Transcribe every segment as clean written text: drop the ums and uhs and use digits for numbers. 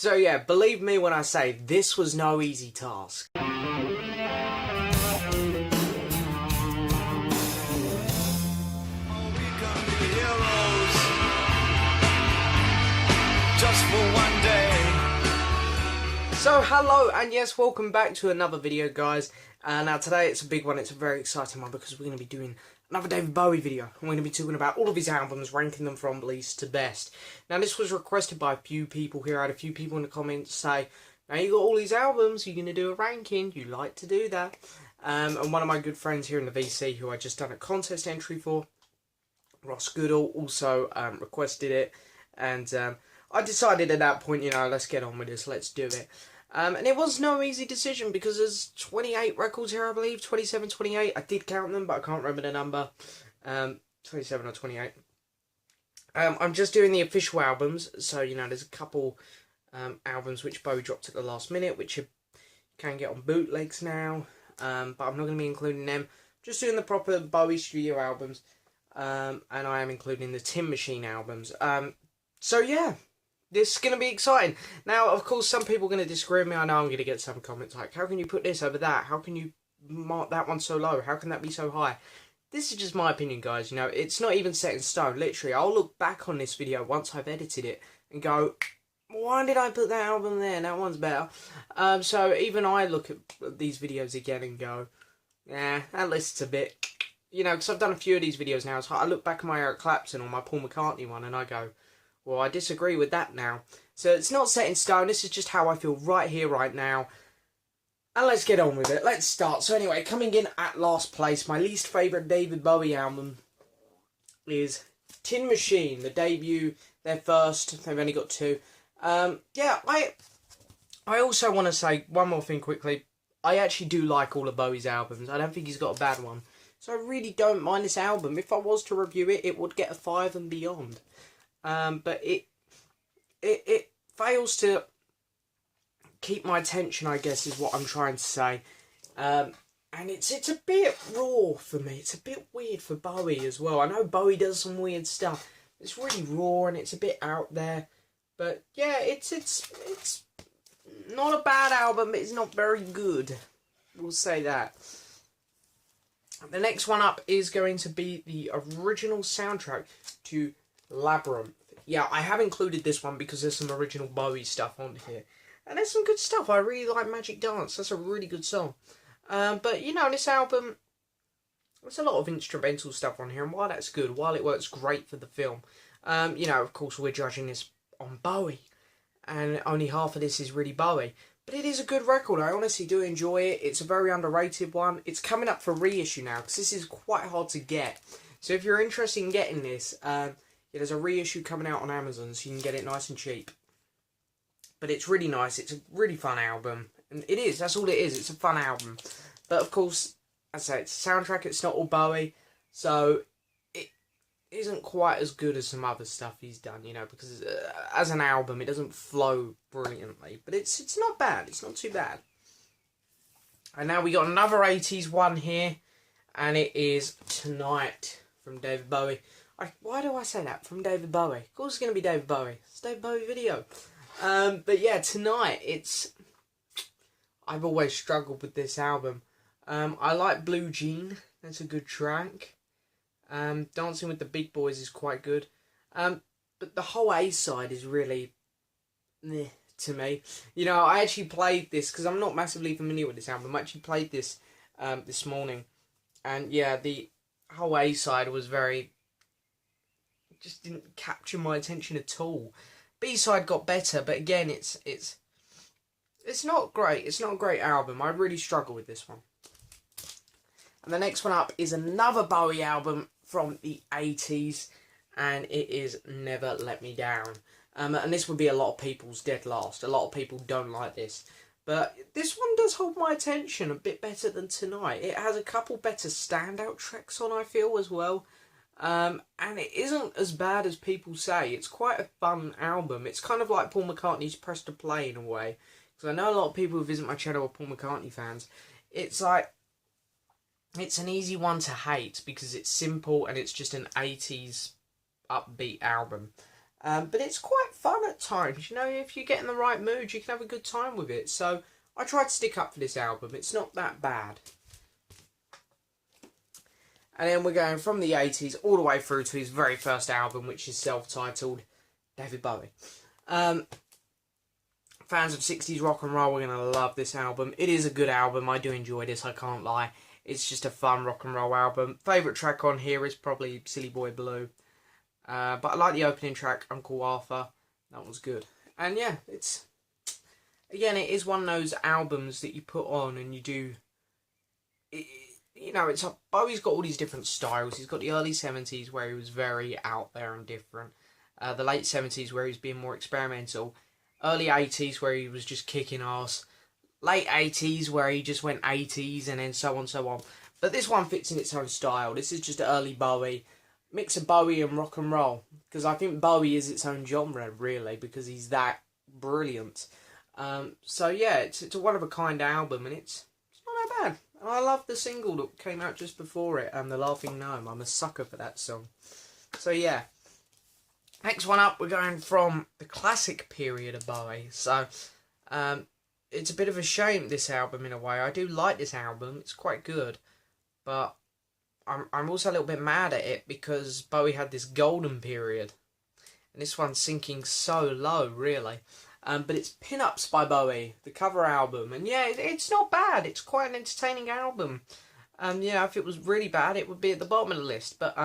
So yeah, believe me when I say this was no easy task. So hello and yes, welcome back to another video, guys. Now today it's a big one, it's a very exciting one because we're going to be doing another David Bowie video. And we're going to be talking about all of his albums, ranking them from least to best. Now this was requested by a few people here. I had a few people in the comments say, now you got all these albums, you're going to do a ranking, you like to do that. And one of my good friends here in the VC, who I just done a contest entry for, Ross Goodall, also requested it. And I decided at that point, you know, let's get on with this, let's do it. And it was no easy decision because there's 28 records here, I believe. 27, 28. I did count them, but I can't remember the number. 27 or 28. I'm just doing the official albums. So, you know, there's a couple albums which Bowie dropped at the last minute, which you can get on bootlegs now. But I'm not going to be including them. Just doing the proper Bowie studio albums. And I am including the Tin Machine albums. So, yeah. This is going to be exciting. Now, of course, some people are going to disagree with me. I know I'm going to get some comments like, how can you put this over that? How can you mark that one so low? How can that be so high? This is just my opinion, guys. You know, it's not even set in stone. Literally, I'll look back on this video once I've edited it and go, why did I put that album there? That one's better. So even I look at these videos again and go, yeah, that list's a bit... You know, because I've done a few of these videos now. So I look back at my Eric Clapton or my Paul McCartney one and I go, well, I disagree with that now. So it's not set in stone. This is just how I feel right here, right now. And let's get on with it. Let's start. So anyway, coming in at last place, my least favourite David Bowie album is Tin Machine, the debut, their first. They've only got two. Yeah, I also want to say one more thing quickly. I actually do like all of Bowie's albums. I don't think he's got a bad one. So I really don't mind this album. If I was to review it, it would get a 5 and beyond. But it fails to keep my attention, I guess, is what I'm trying to say. And it's a bit raw for me. It's a bit weird for Bowie as well. I know Bowie does some weird stuff. It's really raw and it's a bit out there. But yeah, it's not a bad album, but it's not very good. We'll say that. The next one up is going to be the original soundtrack to Labyrinth. Yeah, I have included this one because there's some original Bowie stuff on here. And there's some good stuff. I really like Magic Dance. That's a really good song. But, you know, this album, there's a lot of instrumental stuff on here. And while that's good, while it works great for the film, you know, of course, we're judging this on Bowie. And only half of this is really Bowie. But it is a good record. I honestly do enjoy it. It's a very underrated one. It's coming up for reissue now because this is quite hard to get. So if you're interested in getting this... yeah, there's a reissue coming out on Amazon, so you can get it nice and cheap. But it's really nice. It's a really fun album. And it is. That's all it is. It's a fun album. But, of course, as I say, it's a soundtrack. It's not all Bowie. So, it isn't quite as good as some other stuff he's done, you know. Because as an album, it doesn't flow brilliantly. But it's not bad. It's not too bad. And now we got another 80s one here. And it is Tonight from David Bowie. Why do I say that? From David Bowie. Of course it's going to be David Bowie. It's a David Bowie video. But yeah, Tonight, I've always struggled with this album. I like Blue Jean. That's a good track. Dancing with the Big Boys is quite good. But the whole A-side is really... meh to me. You know, I actually played this, because I'm not massively familiar with this album. I actually played this this morning. And yeah, the whole A-side was very... just didn't capture my attention at all. B-side got better, but again, it's not great. It's not a great album. I really struggle with this one. And the next one up is another Bowie album from the 80s, and it is Never Let Me Down. And this would be a lot of people's dead last. A lot of people don't like this. But this one does hold my attention a bit better than Tonight. It has a couple better standout tracks on, I feel, as well. And it isn't as bad as people say. It's quite a fun album. It's kind of like Paul McCartney's Press to Play in a way. Because I know a lot of people who visit my channel are Paul McCartney fans. It's like, it's an easy one to hate because it's simple and it's just an 80s upbeat album. But it's quite fun at times. You know, if you get in the right mood, you can have a good time with it. So I tried to stick up for this album. It's not that bad. And then we're going from the 80s all the way through to his very first album, which is self-titled, David Bowie. Fans of 60s rock and roll are going to love this album. It is a good album. I do enjoy this, I can't lie. It's just a fun rock and roll album. Favourite track on here is probably Silly Boy Blue. But I like the opening track, Uncle Arthur. That was good. And yeah, it's... Again, it is one of those albums that you put on and you do... You know, it's Bowie's got all these different styles. He's got the early 70s where he was very out there and different. The late 70s where he was being more experimental. Early 80s where he was just kicking ass. Late 80s where he just went 80s and then so on and so on. But this one fits in its own style. This is just early Bowie. Mix of Bowie and rock and roll. Because I think Bowie is its own genre, really. Because he's that brilliant. So yeah, it's a one-of-a-kind album. And it's not that bad. And I love the single that came out just before it. The Laughing Gnome. I'm a sucker for that song. So yeah. Next one up, we're going from the classic period of Bowie. So, it's a bit of a shame, this album, in a way. I do like this album. It's quite good. But I'm also a little bit mad at it because Bowie had this golden period. And this one's sinking so low, really. But it's Pin-Ups by Bowie, the cover album. And yeah, it's not bad. It's quite an entertaining album. Yeah, if it was really bad, it would be at the bottom of the list. But,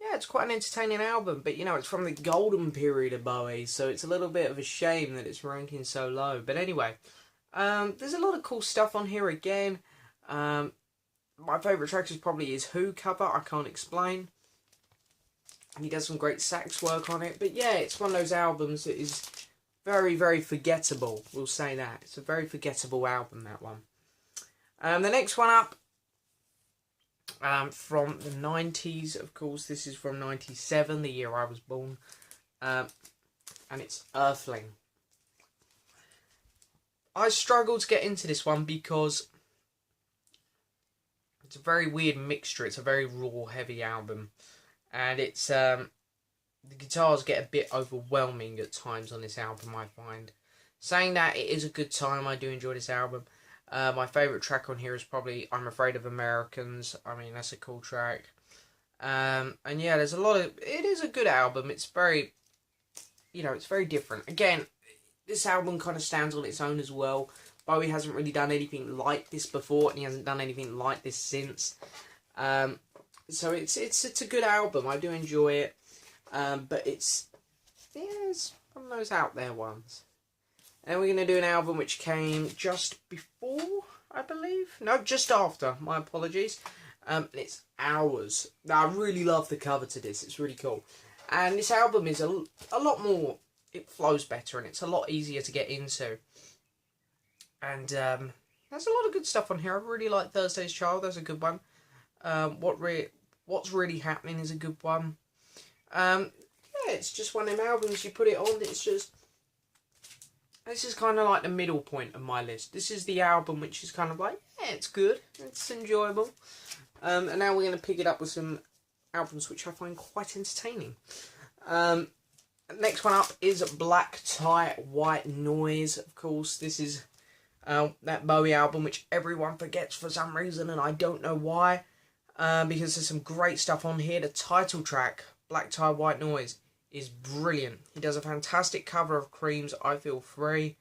yeah, it's quite an entertaining album, but you know, it's from the golden period of Bowie, so it's a little bit of a shame that it's ranking so low. But anyway, there's a lot of cool stuff on here again. My favourite track is probably his Who cover, I Can't Explain. He does some great sax work on it, but yeah, it's one of those albums that is very, very forgettable, we'll say that. It's a very forgettable album, that one. The next one up, from the 90s, of course. This is from 97, the year I was born. And it's Earthling. I struggled to get into this one because it's a very weird mixture. It's a very raw, heavy album. And it's, the guitars get a bit overwhelming at times on this album, I find. Saying that, it is a good time. I do enjoy this album. My favourite track on here is probably I'm Afraid of Americans. I mean, that's a cool track. And yeah, there's a lot of... It is a good album. It's very... You know, it's very different. Again, this album kind of stands on its own as well. Bowie hasn't really done anything like this before, and he hasn't done anything like this since. So it's a good album. I do enjoy it. But it's... Yeah, it's one of those out there ones. And we're going to do an album which came just before, I believe. No, just after. My apologies. And it's Hours. Now, I really love the cover to this. It's really cool. And this album is a lot more... It flows better and it's a lot easier to get into. And there's a lot of good stuff on here. I really like Thursday's Child. That's a good one. What's Really Happening is a good one. Yeah, it's just one of them albums. You put it on, it's just... This is kind of like the middle point of my list. This is the album which is kind of like, yeah, it's good. It's enjoyable. And now we're going to pick it up with some albums which I find quite entertaining. Next one up is Black Tie, White Noise. Of course, this is that Bowie album which everyone forgets for some reason, and I don't know why. Because there's some great stuff on here. The title track, Black Tie, White Noise, is brilliant. He does a fantastic cover of Cream's I Feel Free.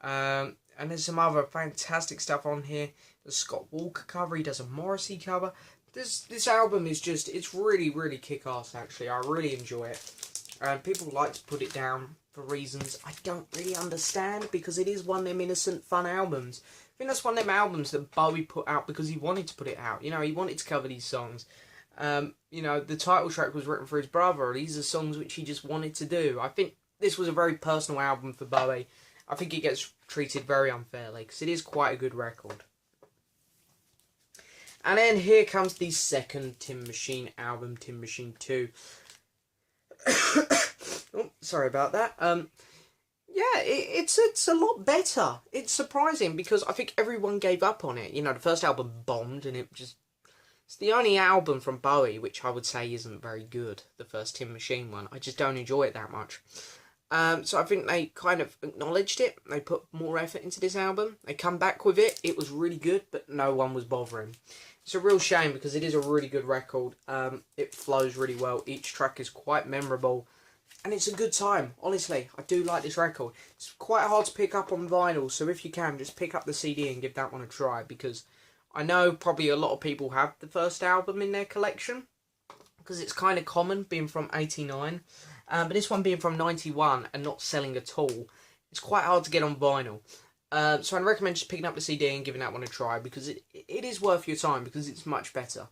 And there's some other fantastic stuff on here. The Scott Walker cover, he does a Morrissey cover. This album is just, it's really, really kick-ass actually. I really enjoy it. And people like to put it down for reasons I don't really understand, because it is one of them innocent, fun albums. I think that's one of them albums that Bowie put out because he wanted to put it out. You know, he wanted to cover these songs. You know, the title track was written for his brother. These are songs which he just wanted to do. I think this was a very personal album for Bowie. I think it gets treated very unfairly because it is quite a good record. And then here comes the second Tin Machine album, Tin Machine 2. Oh, sorry about that. Yeah, it's a lot better. It's surprising because I think everyone gave up on it. You know, the first album bombed and it just It's the only album from Bowie which I would say isn't very good, the first Tin Machine one. I just don't enjoy it that much. So I think they kind of acknowledged it. They put more effort into this album. They come back with it. It was really good, but no one was bothering. It's a real shame because it is a really good record. It flows really well. Each track is quite memorable. And it's a good time, honestly. I do like this record. It's quite hard to pick up on vinyl, so if you can, just pick up the CD and give that one a try, because I know probably a lot of people have the first album in their collection, because it's kind of common, being from 89. But this one being from 91 and not selling at all, it's quite hard to get on vinyl. So I'd recommend just picking up the CD and giving that one a try, because it is worth your time, because it's much better.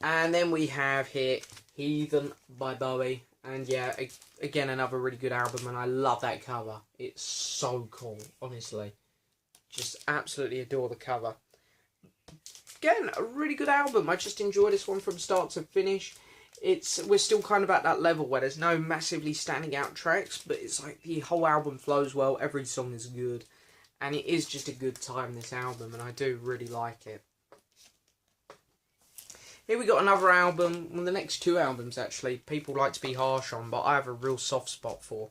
And then we have here Heathen by Bowie. And yeah, again, another really good album, and I love that cover. It's so cool, honestly. Just absolutely adore the cover. Again, a really good album. I just enjoy this one from start to finish. We're still kind of at that level where there's no massively standing out tracks, but it's like the whole album flows well, every song is good, and it is just a good time, this album, and I do really like it. Here we got another album, well, the next two albums actually, people like to be harsh on, but I have a real soft spot for.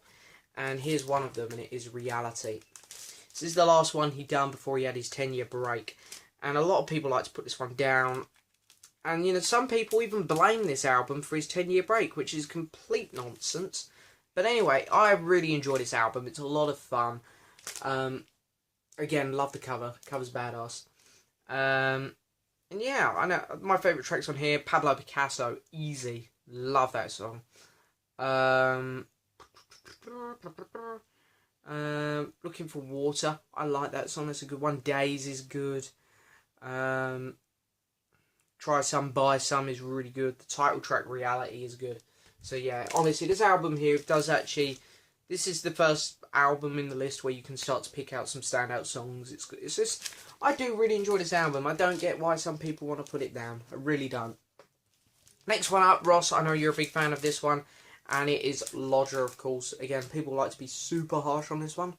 And here's one of them, and it is Reality. This is the last one he done before he had his 10-year break. And a lot of people like to put this one down. And, you know, some people even blame this album for his 10-year break, which is complete nonsense. But anyway, I really enjoy this album. It's a lot of fun. Again, love the cover. The cover's badass. And yeah, I know my favourite tracks on here, Pablo Picasso, easy. Love that song. Looking for Water, I like that song, that's a good one. Days is good. Try Some, Buy Some is really good. The title track, Reality, is good. So yeah, honestly, this album here does actually... This is the first album in the list where you can start to pick out some standout songs. It's just... I do really enjoy this album. I don't get why some people want to put it down. I really don't. Next one up, Ross. I know you're a big fan of this one. And it is Lodger, of course. Again, people like to be super harsh on this one.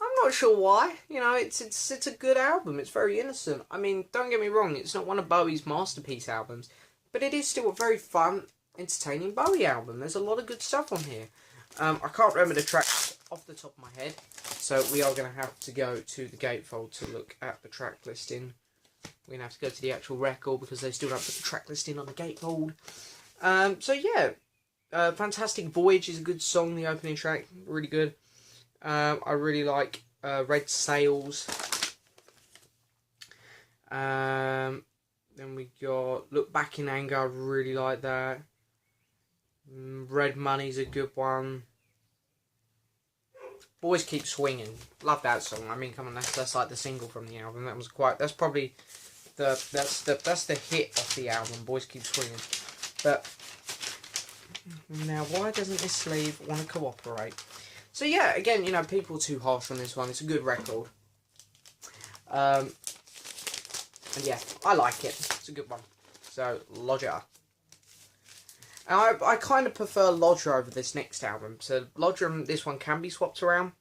I'm not sure why. You know, it's a good album. It's very innocent. I mean, don't get me wrong. It's not one of Bowie's masterpiece albums. But it is still a very fun, entertaining Bowie album. There's a lot of good stuff on here. I can't remember the tracks off the top of my head, so we are going to have to go to the gatefold to look at the track listing. We're going to have to go to the actual record because they still don't put the track listing on the gatefold. So yeah, Fantastic Voyage is a good song, the opening track, really good. I really like Red Sails. Then we got Look Back in Anger, I really like that. Red Money's a good one. Boys Keep Swinging, love that song. I mean, come on, that's like the single from the album. That's probably that's the hit of the album. Boys Keep Swinging. But now, why doesn't this sleeve want to cooperate? So yeah, again, you know, people are too harsh on this one. It's a good record. And yeah, I like it. It's a good one. So Lodger. And I kind of prefer Lodger over this next album. So Lodger and this one can be swapped around.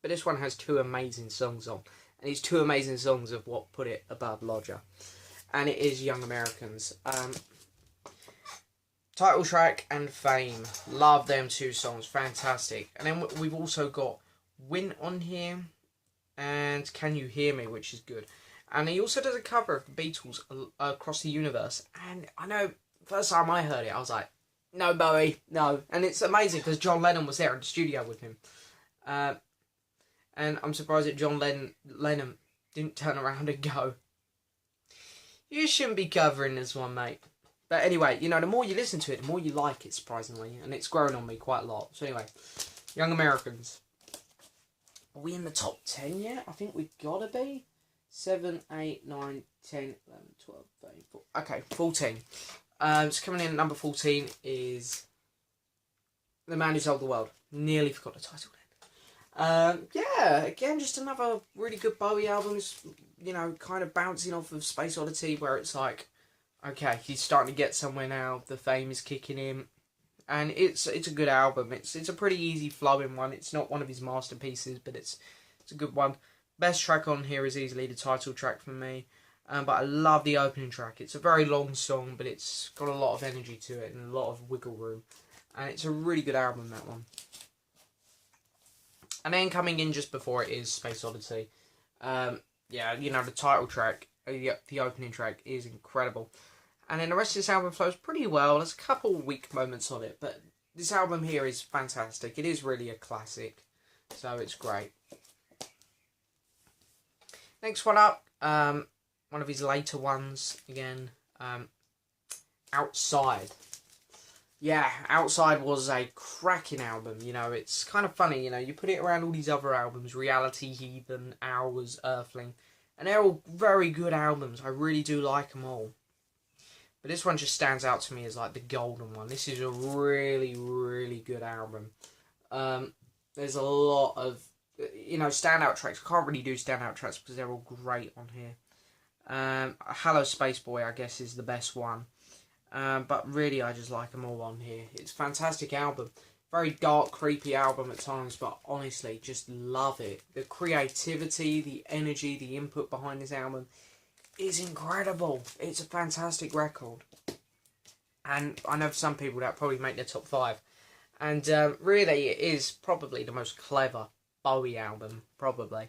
But this one has two amazing songs on. And these two amazing songs of what put it above Lodger. And it is Young Americans. Title track and Fame. Love them two songs. Fantastic. And then we've also got Win on here. And Can You Hear Me, which is good. And he also does a cover of the Beatles, Across the Universe. And I know... First time I heard it, I was like, no, Bowie, no. And it's amazing because John Lennon was there in the studio with him. And I'm surprised that John Lennon didn't turn around and go, you shouldn't be covering this one, mate. But anyway, you know, the more you listen to it, the more you like it, surprisingly. And it's grown on me quite a lot. So anyway, Young Americans. Are we in the top 10 yet? I think we've got to be. 7, 8, 9, 10, 11, 12, 13, 14. Okay, 14. So coming in at number 14 is The Man Who Sold the World. Nearly forgot the title then. Yeah, again, just another really good Bowie album. It's, you know, kind of bouncing off of Space Oddity, where it's like, okay, he's starting to get somewhere now. The fame is kicking in, and it's a good album. It's a pretty easy flowing one. It's not one of his masterpieces, but it's a good one. Best track on here is easily the title track for me. but I love the opening track. It's a very long song, but it's got a lot of energy to it and a lot of wiggle room. And it's a really good album, that one. And then coming in just before it is Space Oddity. Yeah, you know, the title track, the opening track is incredible. And then the rest of this album flows pretty well. There's a couple weak moments on it, but this album here is fantastic. It is really a classic, so it's great. Next one up, one of his later ones, again, Outside. Yeah, Outside was a cracking album, you know, it's kind of funny, you know, you put it around all these other albums, Reality, Heathen, Hours, Earthling, and they're all very good albums. I really do like them all. But this one just stands out to me as like the golden one. This is a really, really good album. There's a lot of, you know, standout tracks. I can't really do standout tracks because they're all great on here. Hello Space Boy, I guess, is the best one. But really, I just like them all on here. It's a fantastic album. Very dark, creepy album at times, but honestly, just love it. The creativity, the energy, the input behind this album is incredible. It's a fantastic record. And I know for some people that probably make their top 5. And really, it is probably the most clever Bowie album, probably.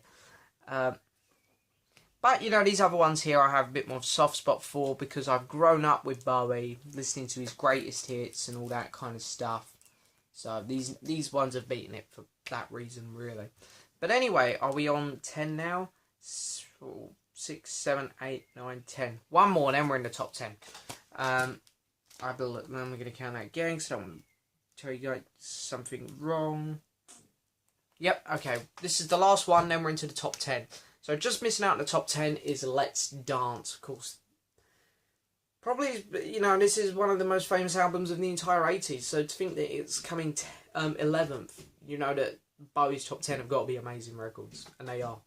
But, you know, these other ones here I have a bit more of a soft spot for because I've grown up with Bowie, listening to his greatest hits and all that kind of stuff. So these ones have beaten it for that reason, really. But anyway, are we on 10 now? 6, 7, 8, 9, 10. One more, then we're in the top 10. Then we're going to count that again, so I don't want to tell you guys something wrong. Yep, okay. This is the last one, then we're into the top 10. So just missing out in the top 10 is Let's Dance, of course. Probably, you know, this is one of the most famous albums of the entire 80s. So to think that it's coming 11th, you know that Bowie's top 10 have got to be amazing records. And they are.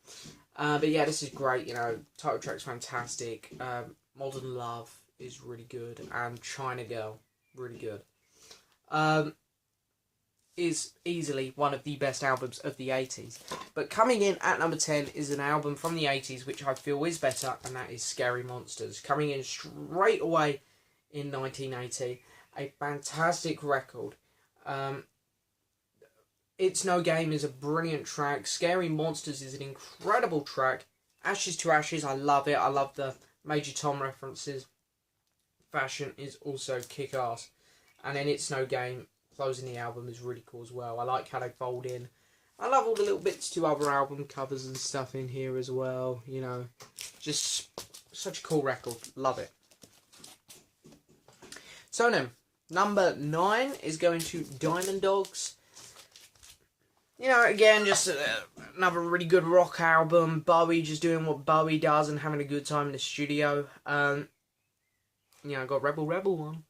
But yeah, this is great, you know. Title track's fantastic. Modern Love is really good. And China Girl, really good. Is easily one of the best albums of the 80s. But coming in at number 10 is an album from the 80s which I feel is better, and that is Scary Monsters. Coming in straight away in 1980. A fantastic record. It's No Game is a brilliant track. Scary Monsters is an incredible track. Ashes to Ashes, I love it. I love the Major Tom references. Fashion is also kick-ass. And then It's No Game, closing the album, is really cool as well. I like how they fold in. I love all the little bits to other album covers and stuff in here as well. You know, just such a cool record. Love it. So then, number 9 is going to Diamond Dogs. You know, again, just another really good rock album. Bowie just doing what Bowie does and having a good time in the studio. You know, got Rebel Rebel one.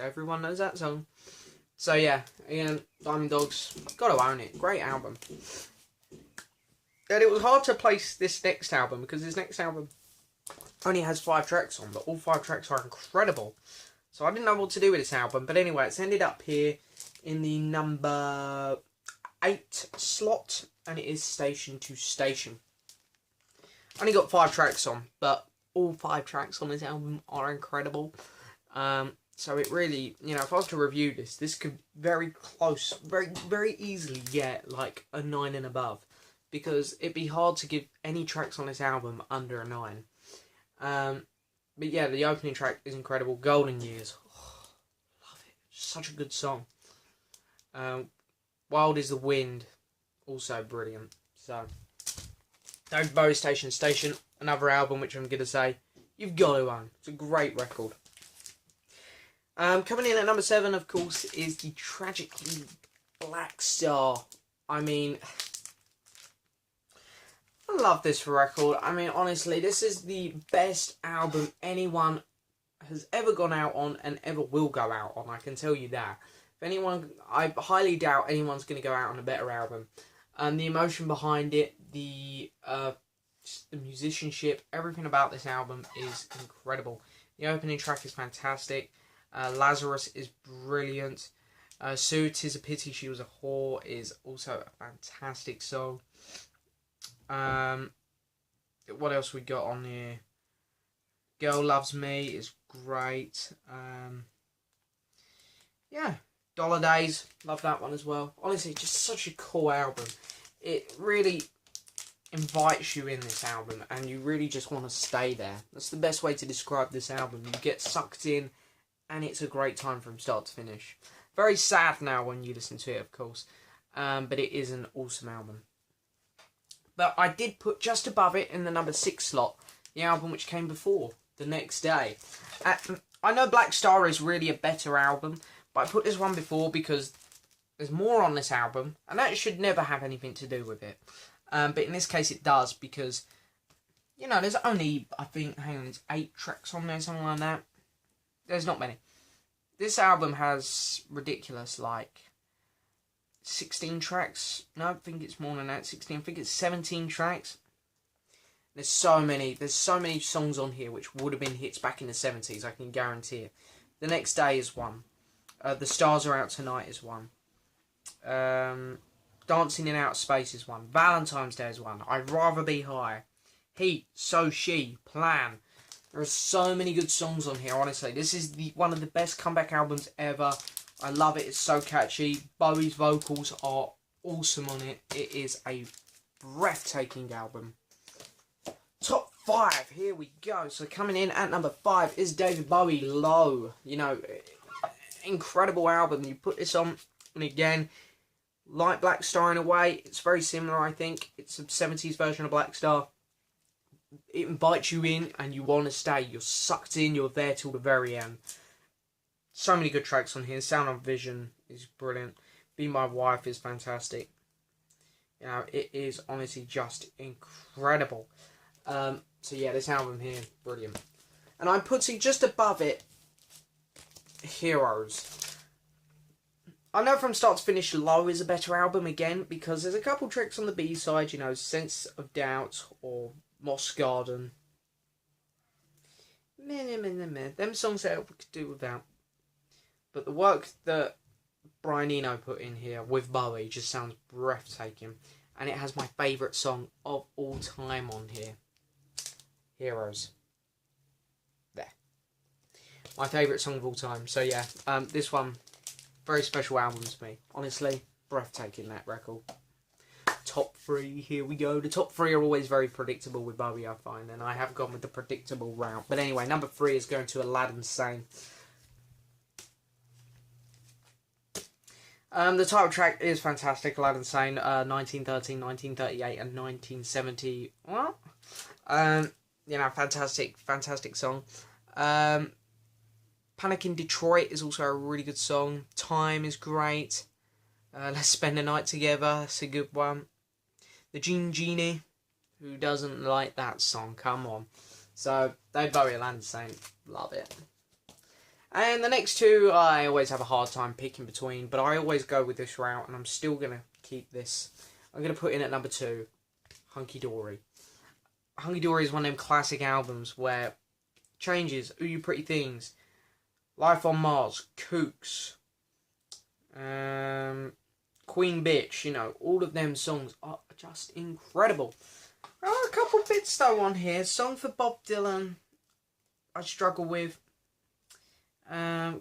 Everyone knows that song. So yeah, again, Diamond Dogs, got to own it. Great album. And it was hard to place this next album because this next album only has 5 tracks on, but all 5 tracks are incredible. So I didn't know what to do with this album. But anyway, it's ended up here in the number 8 slot, and it is Station to Station. Only got 5 tracks on, but all 5 tracks on this album are incredible. So it really, you know, if I was to review this could very close, very easily get like a 9 and above, because it'd be hard to give any tracks on this album under a 9. But yeah, the opening track is incredible. Golden Years, oh, love it, such a good song. Wild is the Wind, also brilliant. So, David Bowie, Station to Station, another album which I'm going to say you've got to own. It's a great record. Coming in at number 7, of course, is the Tragically Black Star. I mean, I love this record. I mean, honestly, this is the best album anyone has ever gone out on and ever will go out on. I can tell you that. If anyone, I highly doubt anyone's going to go out on a better album. The emotion behind it, the musicianship, everything about this album is incredible. The opening track is fantastic. Lazarus is brilliant. Sue, 'Tis a Pity She Was a Whore is also a fantastic song. What else we got on here? Girl Loves Me is great. Yeah, Dollar Days, love that one as well. Honestly, just such a cool album. It really invites you in this album, and you really just want to stay there. That's the best way to describe this album. You get sucked in, and it's a great time from start to finish. Very sad now when you listen to it, of course, but it is an awesome album. But I did put just above it in the number 6 slot the album which came before, The Next Day. I know Black Star is really a better album, but I put this one before because there's more on this album, and that should never have anything to do with it. But in this case it does, because, you know, there's only, I think, there's 8 tracks on there, something like that. There's not many. This album has ridiculous, like, 16 tracks. No, I think it's more than that, 16. I think it's 17 tracks. There's so many songs on here which would have been hits back in the 70s, I can guarantee it. The Next Day is one. The Stars Are Out Tonight is one. Dancing in Outer Space is one. Valentine's Day is one. I'd Rather Be High. Heat, So She, Plan. There are so many good songs on here, honestly. This is one of the best comeback albums ever. I love it. It's so catchy. Bowie's vocals are awesome on it. It is a breathtaking album. Top 5. Here we go. So coming in at number 5 is David Bowie, Low. You know, incredible album. You put this on, and again, like Black Star in a way, it's very similar, I think. It's a 70s version of Black Star. It invites you in, and you want to stay. You're sucked in. You're there till the very end. So many good tracks on here. Sound on Vision is brilliant. Be My Wife is fantastic. You know, it is honestly just incredible. So yeah, this album here, brilliant. And I'm putting just above it, Heroes. I know from start to finish, Low is a better album again, because there's a couple tracks on the B-side, you know, Sense of Doubt or Moss Garden. Them songs that we could do without. But the work that Brian Eno put in here with Bowie just sounds breathtaking. And it has my favourite song of all time on here. Heroes. There. My favourite song of all time. So yeah, this one, very special album to me. Honestly, breathtaking, that record. Top 3, here we go. The top 3 are always very predictable with Bowie, I find. And I have gone with the predictable route. But anyway, number 3 is going to Aladdin Sane. The title track is fantastic, Aladdin Sane, 1913, 1938 and 1970. What? You know, fantastic song. Panic in Detroit is also a really good song. Time is great. Let's Spend the Night Together, that's a good one. The Genie, who doesn't like that song, come on. So, David Bowie, Aladdin Sane, love it. And the next 2, I always have a hard time picking between, but I always go with this route, and I'm still going to keep this. I'm going to put in at number 2, Hunky Dory. Hunky Dory is one of them classic albums where changes, Ooh You Pretty Things, Life on Mars, Kooks, Queen Bitch, you know, all of them songs are just incredible. There are a couple bits though on here. Song for Bob Dylan, I struggle with.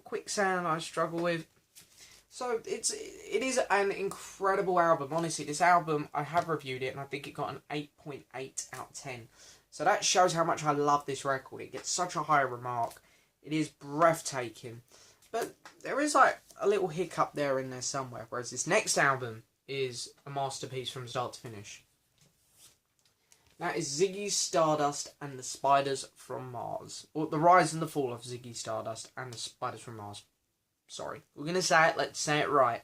Quicksand, I struggle with. So it is an incredible album. Honestly, this album, I have reviewed it and I think it got an 8.8 out of 10. So that shows how much I love this record. It gets such a high remark. It is breathtaking. But there is like a little hiccup there in there somewhere. Whereas this next album is a masterpiece from start to finish. That is Ziggy Stardust and the Spiders from Mars. Or The Rise and the Fall of Ziggy Stardust and the Spiders from Mars. Sorry. We're going to say it. Let's say it right.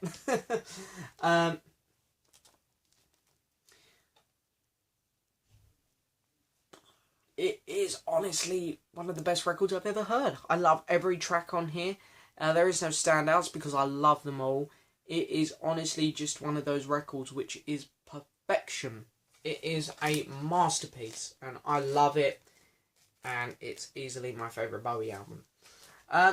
It is honestly one of the best records I've ever heard. I love every track on here. There is no standouts because I love them all. It is honestly just one of those records which is perfection. It is a masterpiece and I love it. And it's easily my favourite Bowie album.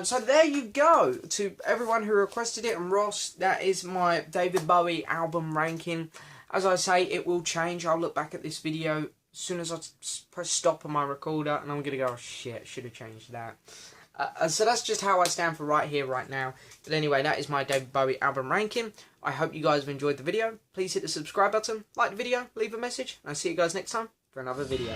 So there you go. To everyone who requested it, and Ross, that is my David Bowie album ranking. As I say, it will change. I'll look back at this video as soon as I press stop on my recorder, and I'm going to go, oh shit, should have changed that. So that's just how I stand for right here, right now. But anyway, that is my David Bowie album ranking. I hope you guys have enjoyed the video. Please hit the subscribe button, like the video, leave a message, and I'll see you guys next time for another video.